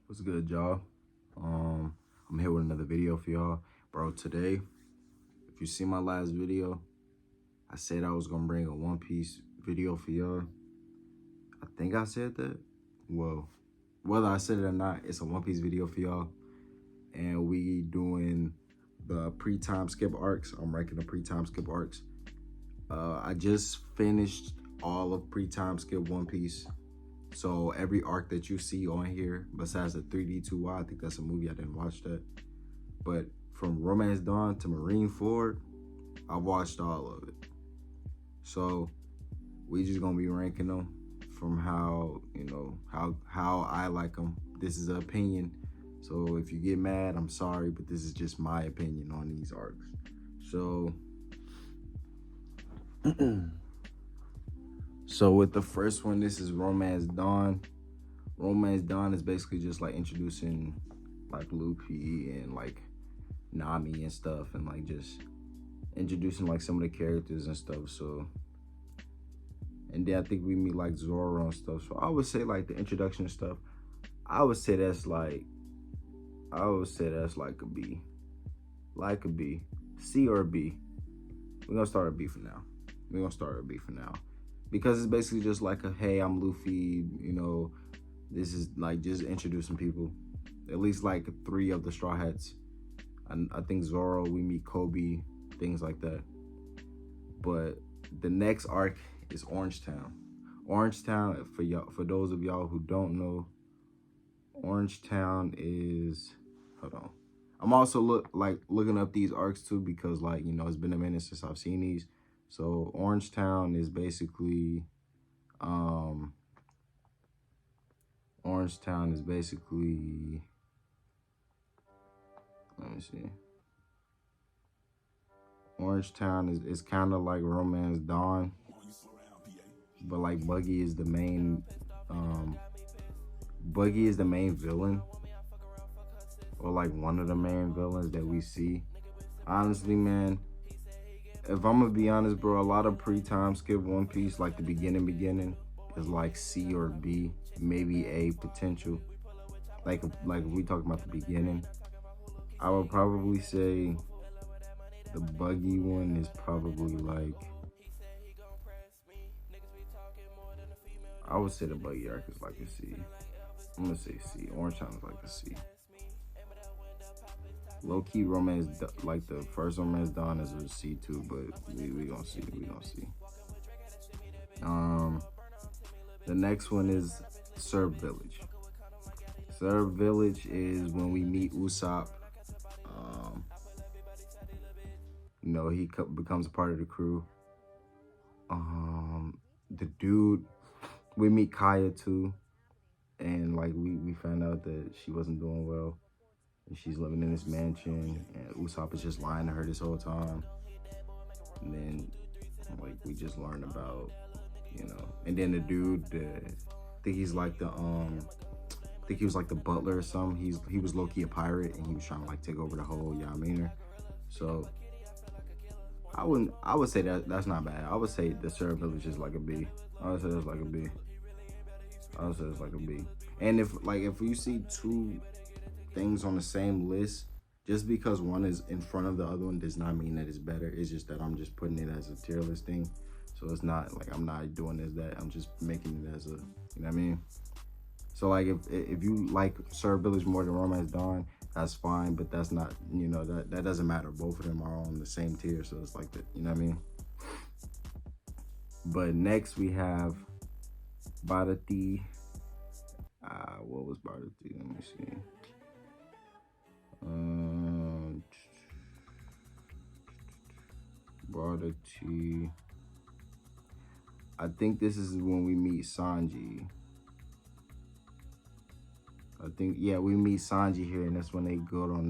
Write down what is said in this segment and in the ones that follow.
What's good, y'all? I'm here with another video for y'all. Bro, today, if you see my last video, I said I was gonna bring a One Piece video for y'all. I think I said that. Well, whether I said it or not, it's a One Piece video for y'all. And we doing the pre-time skip arcs. I'm ranking the pre-time skip arcs. I just finished all of pre-time skip One Piece. So every arc that you see on here, besides the 3D2Y, I think that's a movie, I didn't watch that. But from Romance Dawn to Marineford, I watched all of it. So we just gonna be ranking them from how, how I like them. This is an opinion. So if you get mad, I'm sorry, but this is just my opinion on these arcs. So, so with the first one, this is Romance Dawn. Romance Dawn is basically just like introducing like Luffy and like Nami and stuff, and like just introducing like some of the characters and stuff. So, and then I think we meet like Zoro and stuff. So I would say like the introduction and stuff, I would say that's like a B. Like a B. C or a B. We're gonna start a B for now. Because it's basically just like a, hey, I'm Luffy, this is like just introducing people. At least like 3 of the Straw Hats. I think Zoro, we meet Kobe, things like that. But the next arc is Orangetown. Orangetown, for those of y'all who don't know, Orangetown is, hold on. I'm also looking up these arcs too, because like, it's been a minute since I've seen these. So Orangetown is basically, let me see. Orangetown is kind of like Romance Dawn, but like Buggy is the main villain, or like one of the main villains that we see. Honestly, man, if I'm gonna be honest, bro, a lot of pre-time skip One Piece, like the beginning is like C or B, maybe A potential. Like if we talk about the beginning, I would probably say the Buggy one is probably like, I would say the Buggy arc is like a C. I'm gonna say C. Orangetown is like a C. Low-key Romance, like the first Romance Dawn is a C too, but we gonna see. The next one is Serb Village. Serb Village is when we meet Usopp. He becomes a part of the crew. The dude, we meet Kaya too, and like we found out that she wasn't doing well. And she's living in this mansion, and Usopp is just lying to her this whole time. And then, like, we just learned about, and then the dude, I think he was like the butler or something. He was low-key a pirate, and he was trying to like take over the whole Yaminer. So I would say that's not bad. I would say the Serb Village is like a B. I would say that's like a B. And if you see 2 things on the same list, just because one is in front of the other one does not mean that it's better. It's just that I'm just putting it as a tier list thing. So it's not like I'm not doing this, that I'm just making it as a, you know what I mean? So like if you like Serb Village more than Romance Dawn, that's fine, but that's not, that doesn't matter. Both of them are on the same tier, so it's like that, you know what I mean? But next we have Bharati. What was Bharati? Let me see. Bharati. I think this is when we meet Sanji. We meet Sanji here, and that's when they go on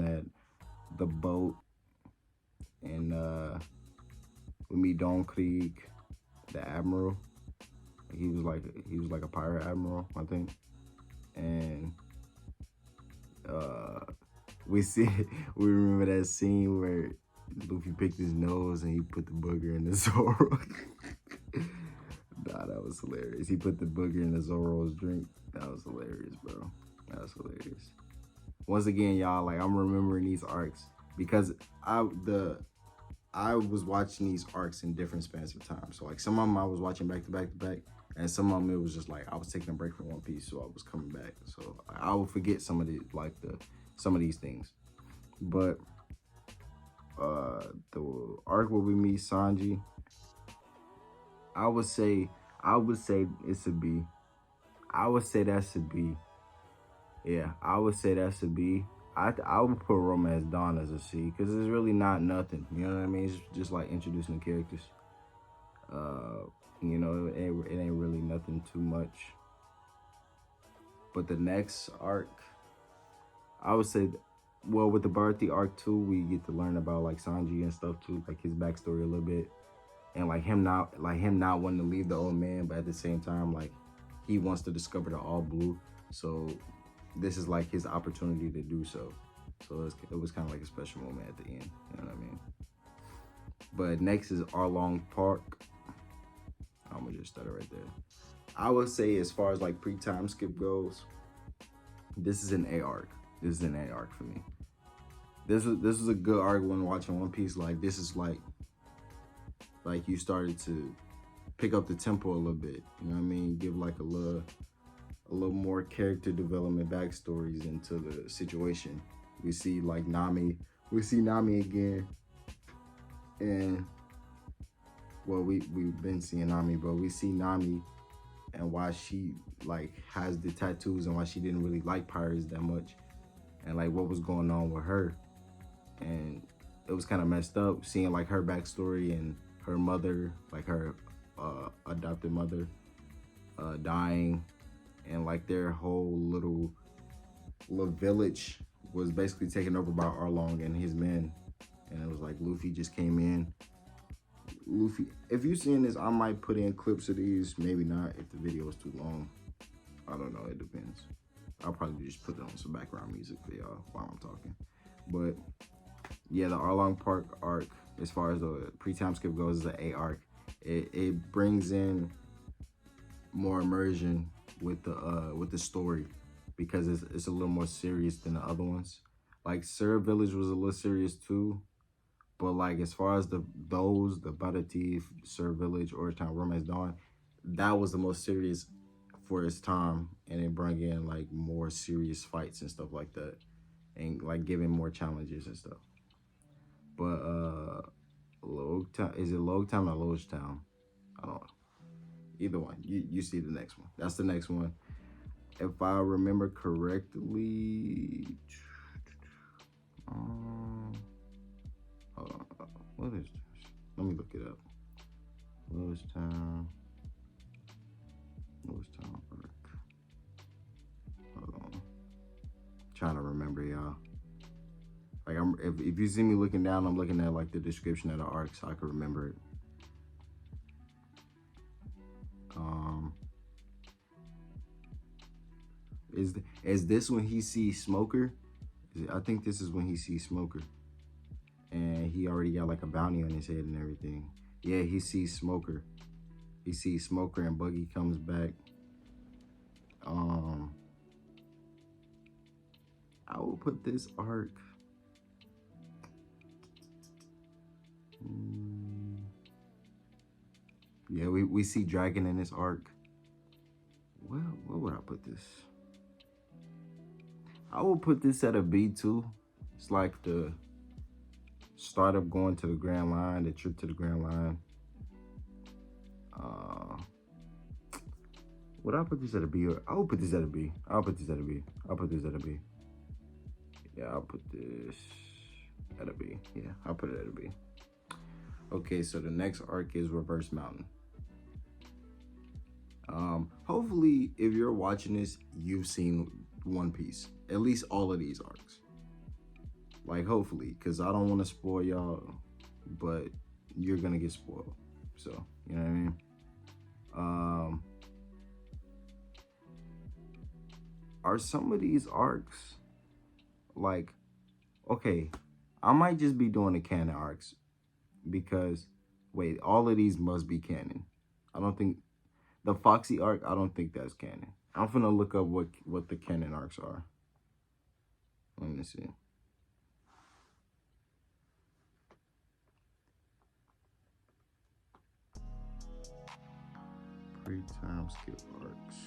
the boat, and we meet Don Krieg, the admiral. He was like a pirate admiral, I think, and we remember that scene where Luffy picked his nose and he put the booger in the Zoro. Nah, that was hilarious. He put the booger in the Zoro's drink. That was hilarious, bro. That's hilarious. Once again, y'all, like, I'm remembering these arcs because I was watching these arcs in different spans of time. So like some of them I was watching back to back to back, and some of them it was just like I was taking a break from One Piece, so I was coming back. So I would forget some of some of these things. But the arc where we meet Sanji, I would say it's a B. I would say that's a B. Yeah, I would say that's a B. I would put Romance Dawn as a C because it's really not nothing. You know what I mean? It's just like introducing the characters. You know, it ain't really nothing too much. But the next arc, I would say, well, with the Baratie arc too, we get to learn about like Sanji and stuff too, like his backstory a little bit, and like him not wanting to leave the old man, but at the same time, like he wants to discover the All Blue. So this is like his opportunity to do so. So it was kind of like a special moment at the end. You know what I mean? But next is Arlong Park. I'm gonna just start it right there. I would say as far as like pre-time skip goes, this is an A arc. This is an A arc for me. This was a good arc when watching One Piece. Like this is like you started to pick up the tempo a little bit. You know what I mean? Give like a little more character development, backstories into the situation. We see like Nami. We see Nami again, and well, we've been seeing Nami, but we see Nami and why she like has the tattoos and why she didn't really like pirates that much, and like what was going on with her. And it was kind of messed up seeing like her backstory and her mother, like her adopted mother, dying, and like their whole little village was basically taken over by Arlong and his men. And it was like Luffy just came in. Luffy, if you've seen this, I might put in clips of these, maybe not if the video is too long. I don't know, it depends. I'll probably just put it on some background music for y'all while I'm talking. But yeah, the Arlong Park arc, as far as the pre-time skip goes, is an A arc. It brings in more immersion with the story because it's a little more serious than the other ones. Like Syrup Village was a little serious too, but like as far as the Baratie, Syrup Village, Orangetown, Romance Dawn, that was the most serious for its time, and it brought in like more serious fights and stuff like that, and like giving more challenges and stuff. But Logtown, is it Logtown or Logetown? I don't know. Either one. You see the next one. That's the next one. If I remember correctly, hold on. What is this? Let me look it up. Logetown arc. Hold on. Trying to remember, y'all. Like if you see me looking down, I'm looking at like the description of the arc so I can remember it. Is this when he sees Smoker? I think this is when he sees Smoker, and he already got like a bounty on his head and everything. Yeah, he sees Smoker. He sees Smoker, and Buggy comes back. I will put this arc. Yeah, we see Dragon in this arc. Well, where would I put this? I will put this at a B too. It's like the start of going to the Grand Line, the trip to the Grand Line. Would I put this at a B? Or I will put this at a B. I'll put this at a B. I'll put this at a B. Yeah, I'll put this at a B. Yeah, I'll put it at a B. Okay, so the next arc is Reverse Mountain. Hopefully, if you're watching this, you've seen One Piece. At least all of these arcs. Like, hopefully, because I don't want to spoil y'all, but you're going to get spoiled. So, you know what I mean? Are some of these arcs, like, okay, I might just be doing the canon arcs because, wait, all of these must be canon. I don't think, the Foxy arc, I don't think that's canon. I'm finna look up what the canon arcs are. Let me see. Pre-time skip arcs.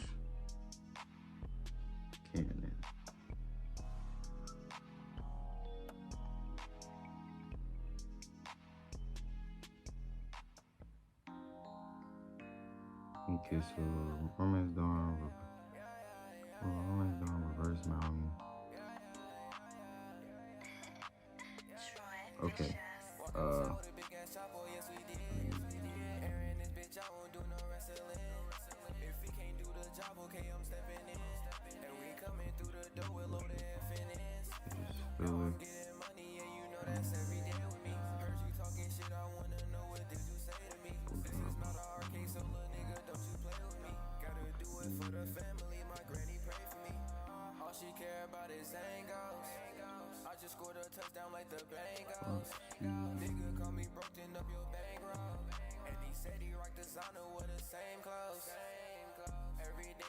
Canon. Okay, so Romance Dawn, Reverse Mountain. Okay.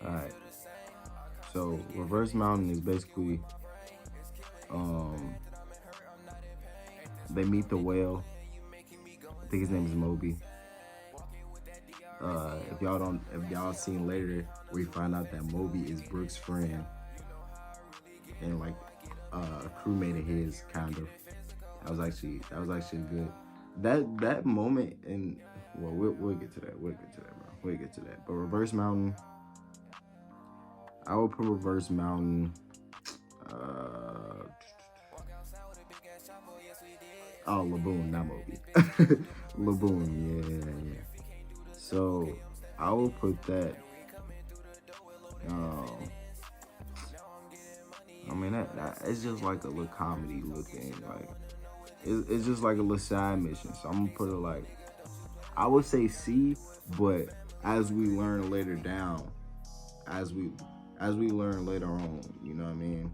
Alright. So Reverse Mountain is basically they meet the whale. I think his name is Moby. If y'all seen later, we find out that Moby is Brooke's friend and like a crewmate of his, kind of. That was actually good. That moment, and well, we'll get to that. We'll get to that, bro. We'll get to that. But Reverse Mountain, I would put Reverse Mountain. Oh, Laboon, not Moby. Laboon, yeah. So I will put that. I mean that it's just like a little comedy little thing. Like it's just like a little side mission. So I'm gonna put it like, I would say C, but as we learn later down, as we learn later on, you know what I mean,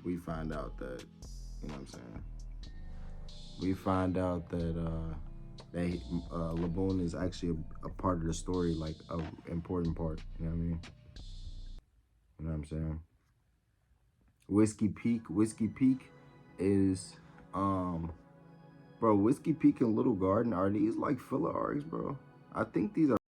we find out that, you know what I'm saying, we find out that Laboon is actually a part of the story, like an important part, you know what I mean? You know what I'm saying? Whiskey Peak is, bro, Whiskey Peak and Little Garden, are these like filler arcs, bro? I think these are.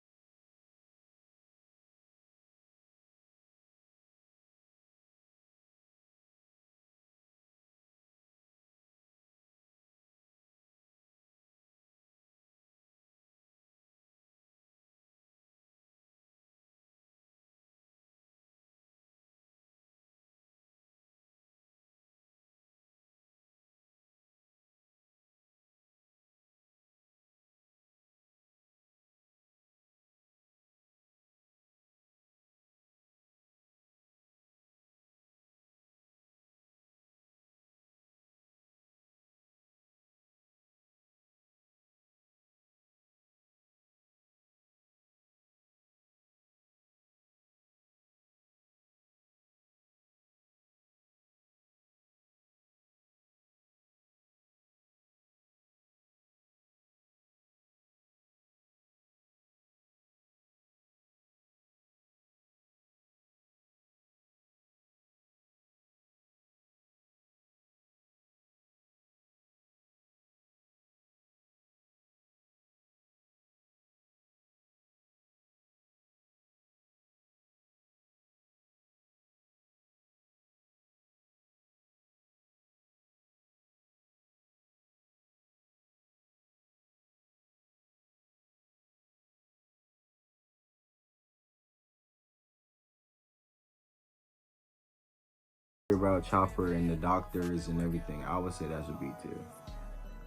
About Chopper and the doctors and everything, I would say that's a B tier.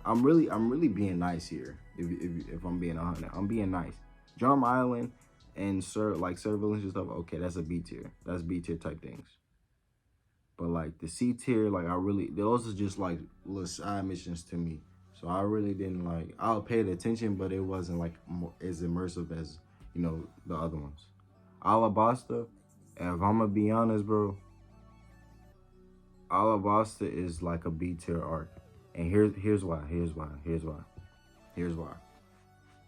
I'm really being nice here. If I'm being 100, I'm being nice. Drum Island and Sir Villains and stuff, okay, that's a B tier. That's B tier type things. But like the C tier, like those are just like little side missions to me. So I really didn't like. I paid attention, but it wasn't like as immersive as, you know, the other ones. Alabasta, if I'm gonna be honest, bro, Alabasta is like a B tier arc, and here's why.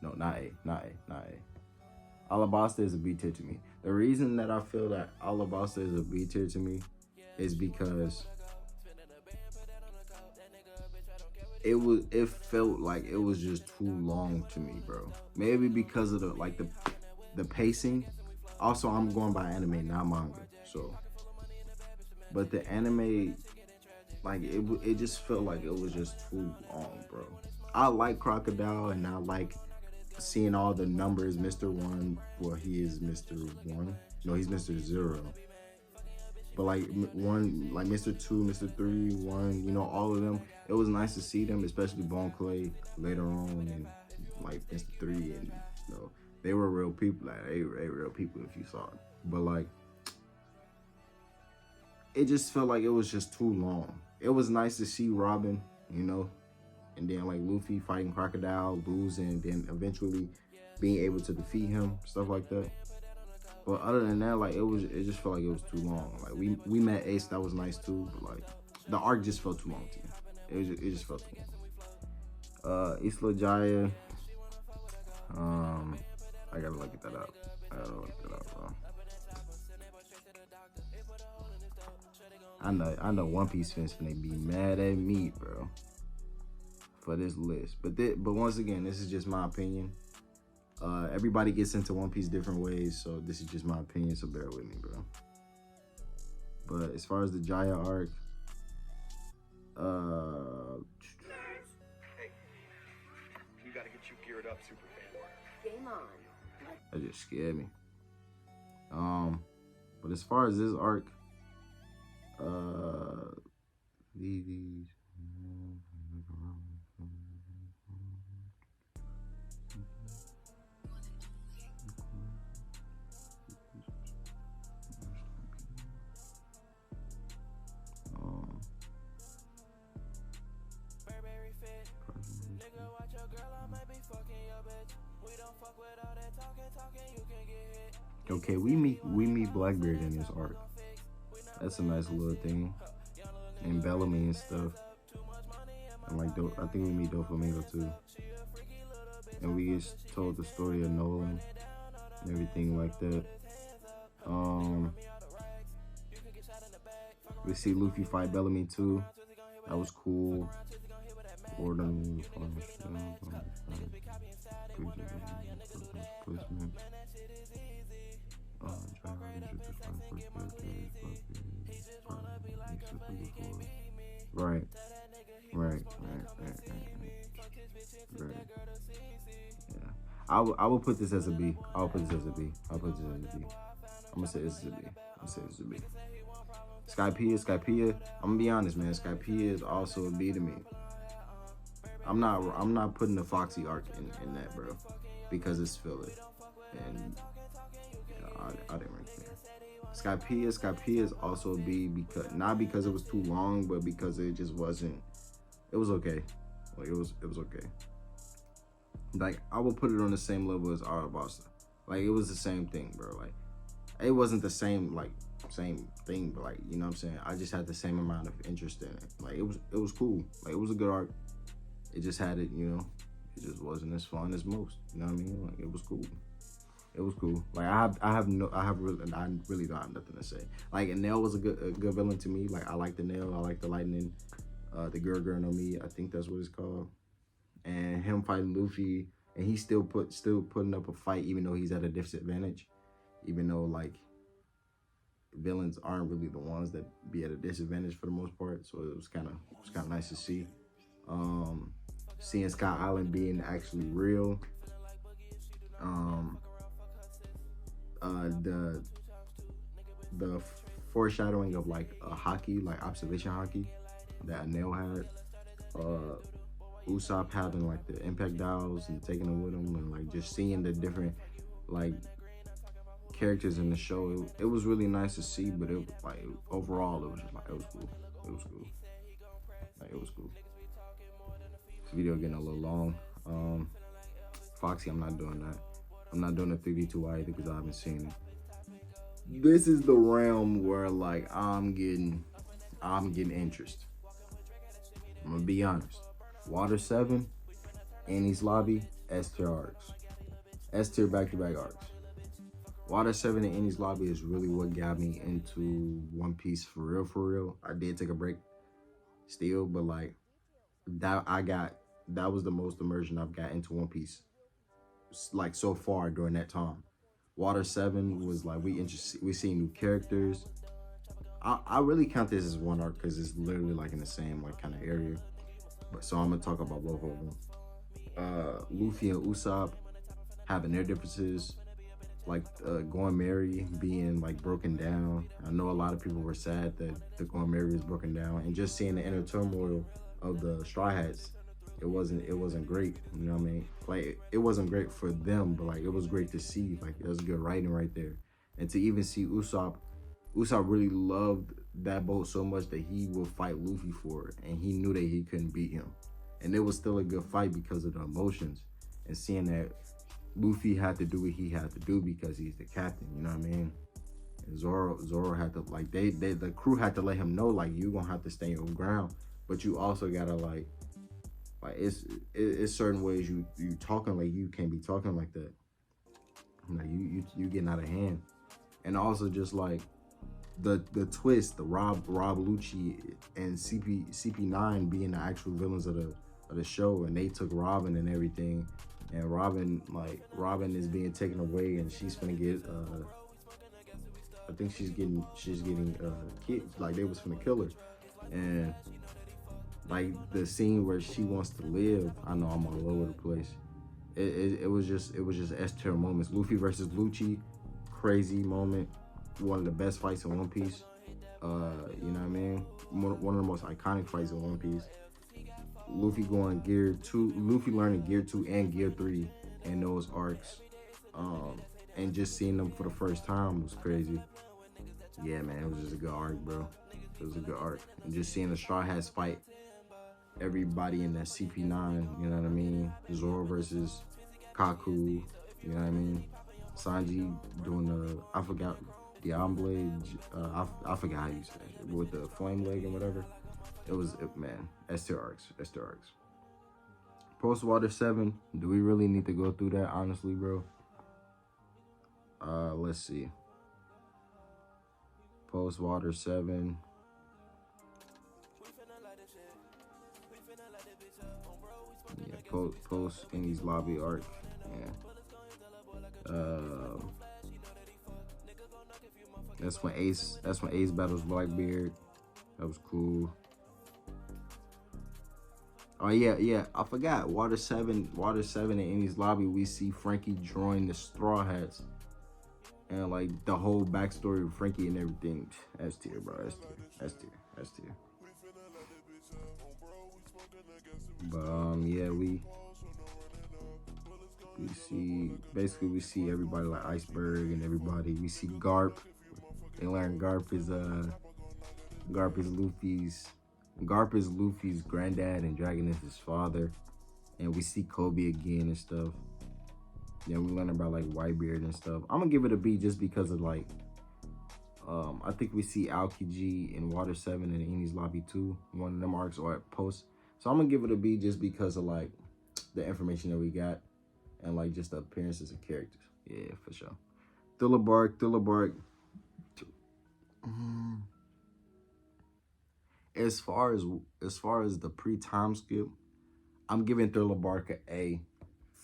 No, not A. Alabasta is a B tier to me. The reason that I feel that Alabasta is a B tier to me is because it felt like it was just too long to me, bro. Maybe because of the pacing. Also, I'm going by anime, not manga. So, but the anime, like it just felt like it was just too long, bro. I like Crocodile, and I like seeing all the numbers. Mr. One, well, he is Mr. One. No, he's Mr. Zero. But like one, like Mr. Two, Mr. Three, One, you know, all of them. It was nice to see them, especially Bone Clay later on, and like Mr. Three, and you know, they were real people. Like they real people if you saw it. But like, it just felt like it was just too long. It was nice to see Robin, you know, and then like Luffy fighting Crocodile, losing, and then eventually being able to defeat him, stuff like that. But other than that, like it just felt like it was too long. Like we met Ace, that was nice too, but like the arc just felt too long to me. It just felt too long. Isla Jaya, I gotta look that up. Bro. I know One Piece fans finna be mad at me, bro, for this list. But once again, this is just my opinion. Everybody gets into One Piece different ways, so this is just my opinion, so bear with me, bro. But as far as the Jaya arc, hey, we gotta get you geared up, super fan. Game on. That just scared me. But as far as this arc, these. Okay, we meet Blackbeard in this arc. That's a nice little thing. And Bellamy and stuff. And like, I think we meet Doflamingo too. And we get told the story of Nolan and everything like that. We see Luffy fight Bellamy too. That was cool. Right. Yeah. I will put this as a B. I'm gonna say this is a B. Skypiea. I'm gonna be honest, man. Skypiea is also a B to me. I'm not putting the Foxy arc in that, bro, because it's filler, and I didn't really care. Skypiea is also a B, because not because it was too long, but because it just wasn't. It was okay. Like it was okay. Like I would put it on the same level as Arabasta. Like it was the same thing, bro. Like it wasn't the same thing, but like, you know what I'm saying? I just had the same amount of interest in it. Like it was cool. Like it was a good arc. It just had it, you know. It just wasn't as fun as most. You know what I mean? Like it was cool. Like I really don't have nothing to say. Like, and Nail was a good villain to me. Like I like the Nail. I like the Lightning. The Girl no Me. I think that's what it's called. And him fighting Luffy, and he still putting up a fight even though he's at a disadvantage. Even though like villains aren't really the ones that be at a disadvantage for the most part. So it was kind of nice to see. Seeing Sky Island being actually real. The foreshadowing of like hockey, like observation hockey that Nail had. Usopp having like the impact dials and taking them with him, and like just seeing the different like characters in the show. It was really nice to see, but it like overall it was just like it was cool. Like it was cool. This video getting a little long. Foxy, I'm not doing that. I'm not doing the 3D2I either because I haven't seen it. This is the realm where like I'm getting interest. I'm gonna be honest. Water 7, Annie's Lobby, S tier arcs. S tier back-to-back arcs. Water 7 and Annie's Lobby is really what got me into One Piece for real. I did take a break still, but like that was the most immersion I've got into One Piece, like so far during that time. Water 7 was like we seen new characters. I really count this as one arc because it's literally like in the same like kind of area. But so I'm gonna talk about both of them. Luffy and Usopp having their differences, like Going Merry being like broken down. I know a lot of people were sad that the Going Merry was broken down, and just seeing the inner turmoil of the Straw Hats, it wasn't great. You know what I mean? Like it wasn't great for them, but like it was great to see. Like it was good writing right there, and to even see Usopp really loved that boat so much that he will fight Luffy for it, and he knew that he couldn't beat him, and it was still a good fight because of the emotions and seeing that Luffy had to do what he had to do because he's the captain. You know what I mean? And Zoro had to like the crew had to let him know like you gonna have to stay on ground, but you also gotta like it's certain ways you talking like you can't be talking like that. Like you getting out of hand, and also just like the twist, the Rob Lucci and CP9 being the actual villains of the show, and they took Robin and everything, and Robin is being taken away, and she's gonna get I think she's getting kids, like they was gonna kill her, and like the scene where she wants to live. I know I'm all over the place. It was just S tier moments. Luffy versus Lucci, crazy moment. One of the best fights in One Piece. You know what I mean? One of the most iconic fights in One Piece. Luffy going Gear 2, Luffy learning Gear 2 and Gear 3 in those arcs. And just seeing them for the first time was crazy. Yeah, man, it was just a good arc, bro. It was a good arc. And just seeing the Straw Hats fight everybody in that CP9, you know what I mean? Zoro versus Kaku, you know what I mean? Sanji doing I forgot, Diamble, I forgot how you say it, with the flame leg and whatever. Man, S tier arcs. Post Water 7, do we really need to go through that, honestly, bro? Let's see. Post Water 7. Yeah, post in these lobby arc. Yeah. That's when Ace battles Blackbeard. That was cool. Oh yeah, I forgot. Water 7 in Enies lobby, we see Frankie join the Straw Hats. And like the whole backstory of Frankie and everything. S tier, bro. S tier. But yeah, we see everybody like Iceberg and everybody. We see Garp. They learn Garp is Luffy's granddad and Dragon is his father. And we see Kobe again and stuff. Yeah, we learn about like Whitebeard and stuff. I'm gonna give it a B just because of like I think we see Aokiji in Water 7 and Enies Lobby 2, one of them arcs or at post. So I'm gonna give it a B just because of like the information that we got and like just the appearances of characters. Yeah, for sure. Thriller Bark. As far as the pre-time skip, I'm giving Thriller Bark an A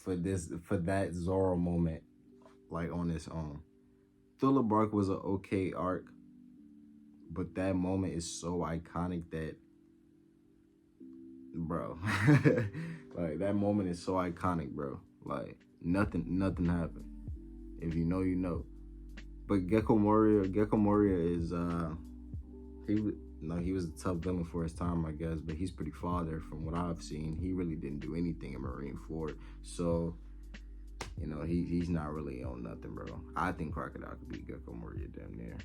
for that Zoro moment, like on its own. Thriller Bark was an okay arc, but that moment is so iconic that, bro, like that moment is so iconic, bro. Like nothing happened. If you know, you know. But Gecko Moria is he was a tough villain for his time, I guess, but he's pretty father from what I've seen. He really didn't do anything in Marineford, so you know he's not really on nothing, bro. I think Crocodile could beat Gecko Moria damn near.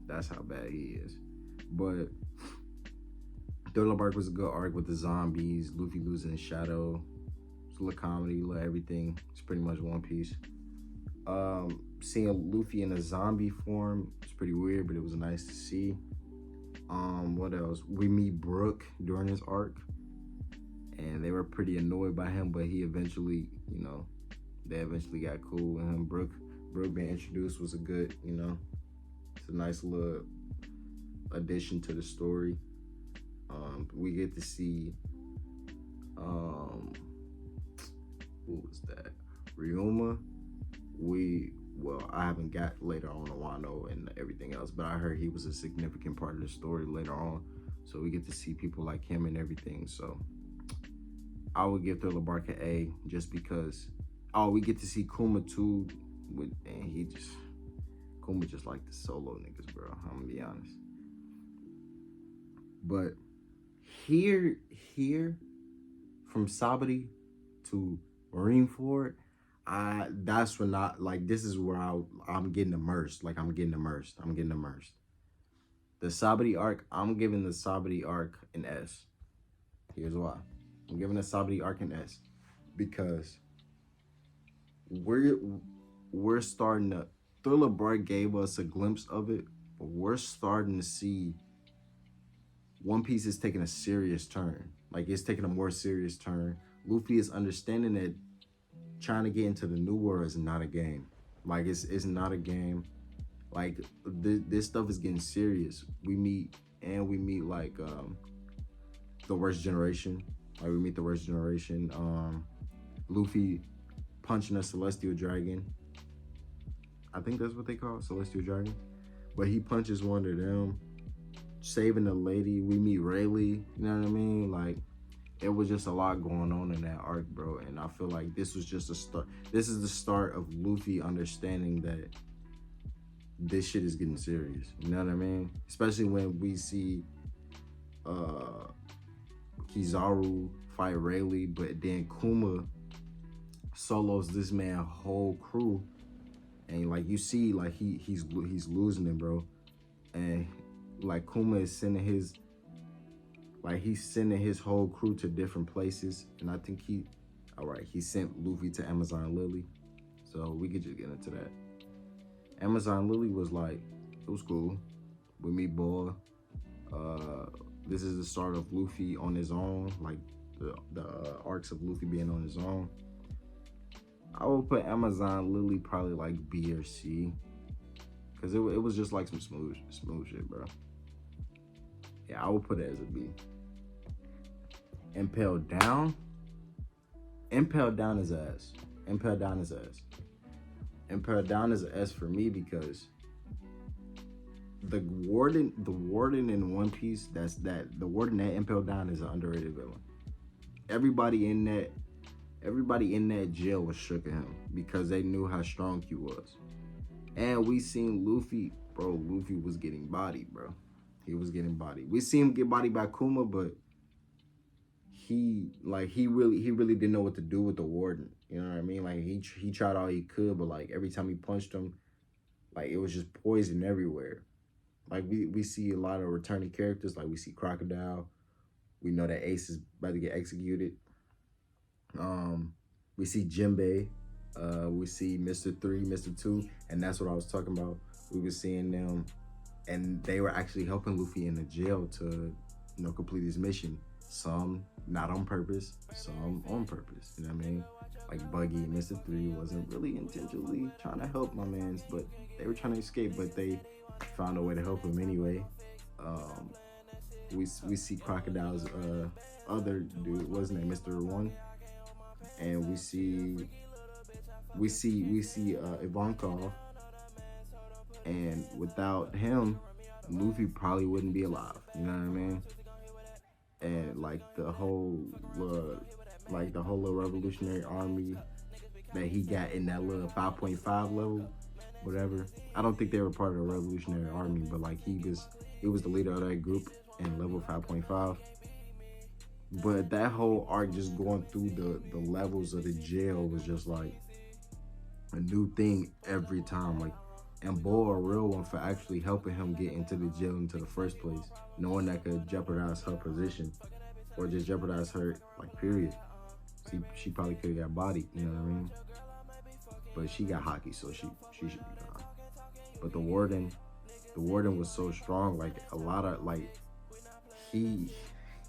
That's how bad he is. But Thriller Bark was a good arc with the zombies, Luffy losing his shadow. It's a little comedy, little everything. It's pretty much One Piece. Seeing Luffy in a zombie form is pretty weird, but it was nice to see. What else? We meet Brook during his arc, and they were pretty annoyed by him, but he eventually, you know, they eventually got cool with him. Brook being introduced was a good, you know, it's a nice little addition to the story. We get to see Who was that? Ryuma. I haven't got later on Wano and everything else, but I heard he was a significant part of the story later on. So we get to see people like him and everything. So I would give Thriller Bark an A just because. Oh, we get to see Kuma too, Kuma just like the solo niggas, bro. I'm gonna be honest. But here, from Sabari to Marineford, that's when this is where I'm getting immersed. Like I'm getting immersed. The Sabari arc, I'm giving the Sabari arc an S. Here's why. I'm giving the Sabari arc an S because we're starting to. Thriller Bark gave us a glimpse of it, but we're starting to see One Piece is taking a serious turn. Like it's taking a more serious turn. Luffy is understanding that trying to get into the New World is not a game. Like it's not a game. Like this stuff is getting serious. We meet like the worst generation. Like we meet the worst generation. Luffy punching a celestial dragon. I think that's what they call it, celestial dragon. But he punches one of them, saving the lady. We meet Rayleigh. You know what I mean? Like it was just a lot going on in that arc, bro. And I feel like this was just a start. This is the start of Luffy understanding that this shit is getting serious. You know what I mean? Especially when we see Kizaru fight Rayleigh, but then Kuma solos this man whole crew, and like you see, like he's losing it, bro. And like Kuma is sending his whole crew to different places, and I think he sent Luffy to Amazon Lily, so we could just get into that. Amazon Lily was like, it was cool. We meet Boa. This is the start of Luffy on his own, like the arcs of Luffy being on his own. I would put Amazon Lily probably like B or C, cause it was just like some smooth shit, bro. Yeah, I would put it as a B. Impelled Down is a S. Impelled Down is an S for me because the warden in One Piece, the warden that Impelled Down is an underrated villain. Everybody in that jail was shook at him because they knew how strong he was. And we seen Luffy, bro. Luffy was getting bodied, bro. He was getting bodied. We seen him get bodied by Kuma, but he really didn't know what to do with the warden. You know what I mean? Like he tried all he could, but like every time he punched him, like it was just poison everywhere. Like we see a lot of returning characters. Like we see Crocodile. We know that Ace is about to get executed. We see Jinbei. We see Mr. 3, Mr. 2, and that's what I was talking about. We were seeing them, and they were actually helping Luffy in the jail to, complete his mission. Some not on purpose, some on purpose. You know what I mean? Like Buggy and Mr. 3 wasn't really intentionally trying to help my mans, but they were trying to escape, but they found a way to help him anyway. We see Crocodile's other dude, what's his name, Mr. 1, and we see Ivankov, and without him, Luffy probably wouldn't be alive. You know what I mean? And like the whole little revolutionary army that he got in that little 5.5 level, whatever. I don't think they were part of the revolutionary army, but like he was the leader of that group in level 5.5. But that whole arc, just going through the levels of the jail, was just like a new thing every time. Like, and Boa, a real one, for actually helping him get into the jail into the first place, knowing that could jeopardize her position or just jeopardize her, like, period. She probably could have got bodied, you know what I mean? But she got hockey, so she should be gone. But the warden was so strong, like a lot of, like, he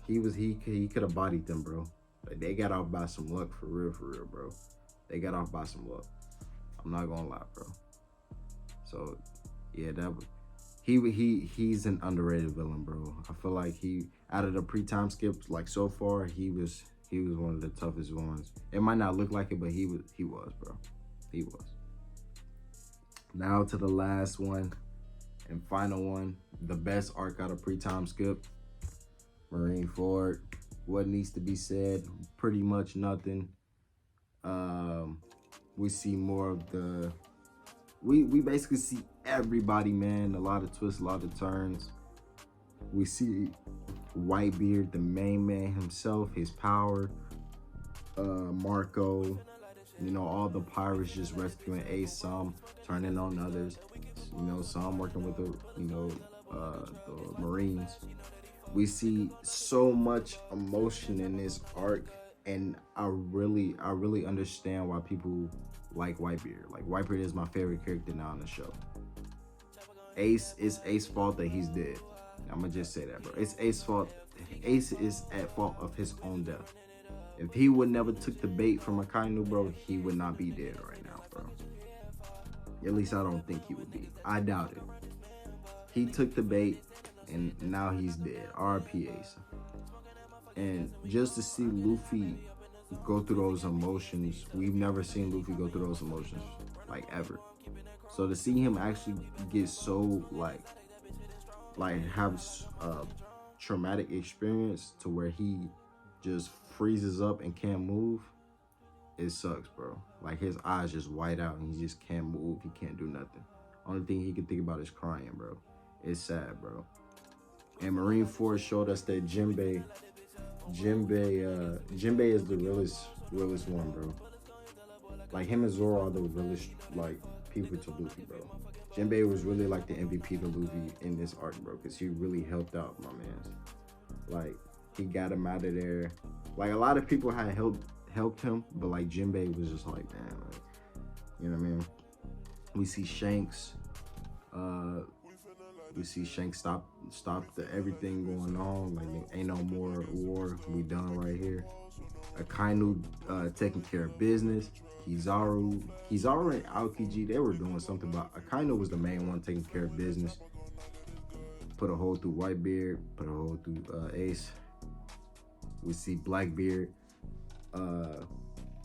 could have bodied them, bro. Like, they got off by some luck, for real, bro. They got off by some luck. I'm not gonna lie, bro. So, yeah, he's an underrated villain, bro. I feel like out of the pre-time skips, like so far, he was He was one of the toughest ones. It might not look like it, but he was, bro. He was. Now to the last one and final one, the best arc out of pre-time skip. Marineford. What needs to be said? Pretty much nothing. We see more of the, we basically see everybody, man. A lot of twists, a lot of turns. We see Whitebeard, the main man himself, his power. Marco, you know, all the pirates just rescuing Ace, some turning on others, you know, some working with the, you know, the Marines. We see so much emotion in this arc, and I really understand why people like Whitebeard. Like, Whitebeard is my favorite character now on the show. Ace, it's Ace's fault that he's dead. I'm gonna just say that, bro. It's Ace's fault. Ace is at fault of his own death. If he would never took the bait from Akainu, bro, he would not be dead right now, bro. At least I don't think he would be. I doubt it. He took the bait, and now he's dead. R.I.P. Ace. And just to see Luffy go through those emotions, we've never seen Luffy go through those emotions, like, ever. So to see him actually get so, like have a traumatic experience to where he just freezes up and can't move, it sucks, bro. Like, his eyes just white out and he just can't move. He can't do nothing. Only thing he can think about is crying, bro. It's sad, bro. And Marineford showed us that Jinbei is the realest one, bro. Like, him and Zoro are the realest, like, people to Luffy, bro. Jinbei was really like the MVP to Luffy in this arc, bro, because he really helped out my man. Like, he got him out of there. Like, a lot of people had helped him, but like Jinbei was just like, man, like, you know what I mean? We see Shanks. We see Shanks stop everything going on. Like, ain't no more war. We done right here. Akainu taking care of business. Kizaru and Aokiji, they were doing something, but Akainu was the main one taking care of business. Put a hole through Whitebeard, put a hole through Ace. We see Blackbeard.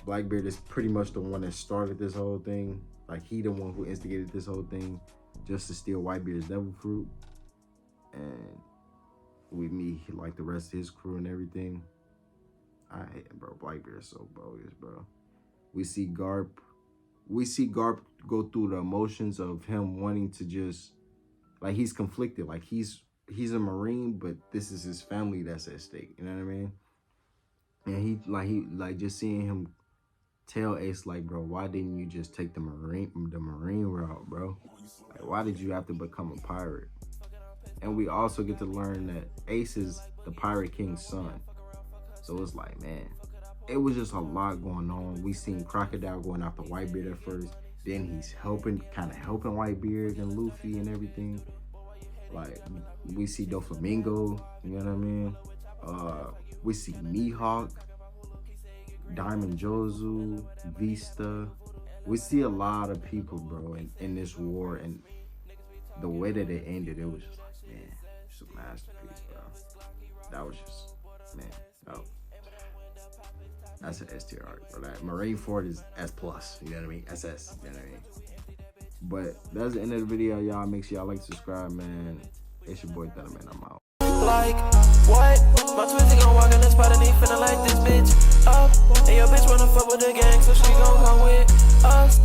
Blackbeard is pretty much the one that started this whole thing. Like, he the one who instigated this whole thing just to steal Whitebeard's devil fruit. And we meet like the rest of his crew and everything. I hate him, bro. Blackbeard is so bogus, bro. We see Garp go through the emotions of him wanting to just, like, he's conflicted. Like, he's a Marine, but this is his family that's at stake. You know what I mean? And he just seeing him tell Ace, like, bro, why didn't you just take the marine route, bro? Like, why did you have to become a pirate? And we also get to learn that Ace is the Pirate King's son. So it's like, man, it was just a lot going on. We seen Crocodile going after Whitebeard at first. Then he's kind of helping Whitebeard and Luffy and everything. Like, we see Doflamingo, you know what I mean? We see Mihawk, Diamond Jozu, Vista. We see a lot of people, bro, in this war, and the way that it ended, it was just like, man, it's a masterpiece, bro. That was just, man, that's an S tier arc, bro. That Marineford is S+, you know what I mean? SS, you know what I mean? But that's the end of the video, y'all. Make sure y'all like, subscribe, man. It's your boy Thunder, man. I'm out. Like, what? My twin gon' walk in the spot and he finna light this bitch up. And your bitch wanna fuck with the gang, so she gon' come with us.